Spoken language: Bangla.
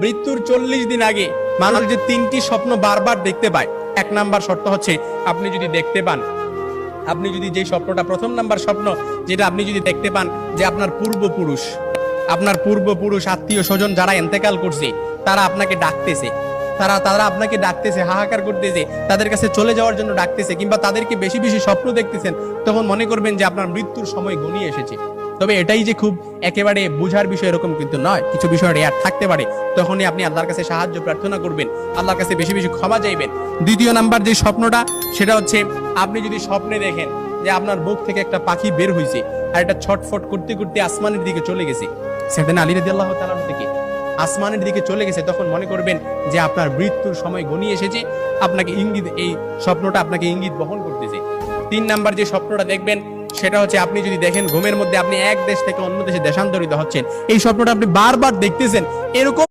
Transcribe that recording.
মৃত্যুর 40 দিন আগে মানুষ যে 3টি স্বপ্ন বারবার দেখতে পায়, 1 নাম্বার শর্ত হচ্ছে আপনি যদি দেখতে পান, আপনি যদি যে স্বপ্নটা, প্রথম নাম্বার স্বপ্ন যেটা আপনি যদি দেখতে পান যে আপনার পূর্বপুরুষ আত্মীয় স্বজন যারা ইন্তেকাল করছে তারা আপনাকে ডাকতেছে, তারা আপনাকে ডাকতেছে, হাহাকার করতেছে, তাদের কাছে চলে যাওয়ার জন্য ডাকতেছে, কিংবা তাদেরকে বেশি বেশি স্বপ্ন দেখতেছেন, তখন মনে করবেন যে আপনার মৃত্যুর সময় ঘনিয়ে এসেছে। তবে এটাই যে খুব একেবারে বুঝার বিষয় এরকম কিন্তু নয়, কিছু বিষয় রেয়ার থাকতে পারে। তখনই আপনি আল্লাহর কাছে সাহায্য প্রার্থনা করবেন, আল্লাহর কাছে বেশি বেশি ক্ষমা চাইবেন। দ্বিতীয় নাম্বার যে স্বপ্নটা সেটা হচ্ছে আপনি যদি স্বপ্নে দেখেন যে আপনার বুক থেকে একটা পাখি বের হয়েছে আর এটা ছটফট করতে করতে আসমানের দিকে চলে গেছে, সাইয়েদনা আলী রাদিয়াল্লাহু তাআলা থেকে আসমানের দিকে চলে গেছে, তখন মনে করবেন যে আপনার মৃত্যুর সময় ঘনিয়ে এসেছে, আপনাকে ইঙ্গিত, এই স্বপ্নটা আপনাকে ইঙ্গিত বহন করতেছে। 3 নাম্বার যে স্বপ্নটা দেখবেন সেটা হচ্ছে আপনি যদি দেখেন ঘুমের মধ্যে আপনি এক দেশ থেকে অন্য দেশে দেশান্তরিত হচ্ছেন, এই স্বপ্নটা আপনি বারবার দেখতেছেন, এরকম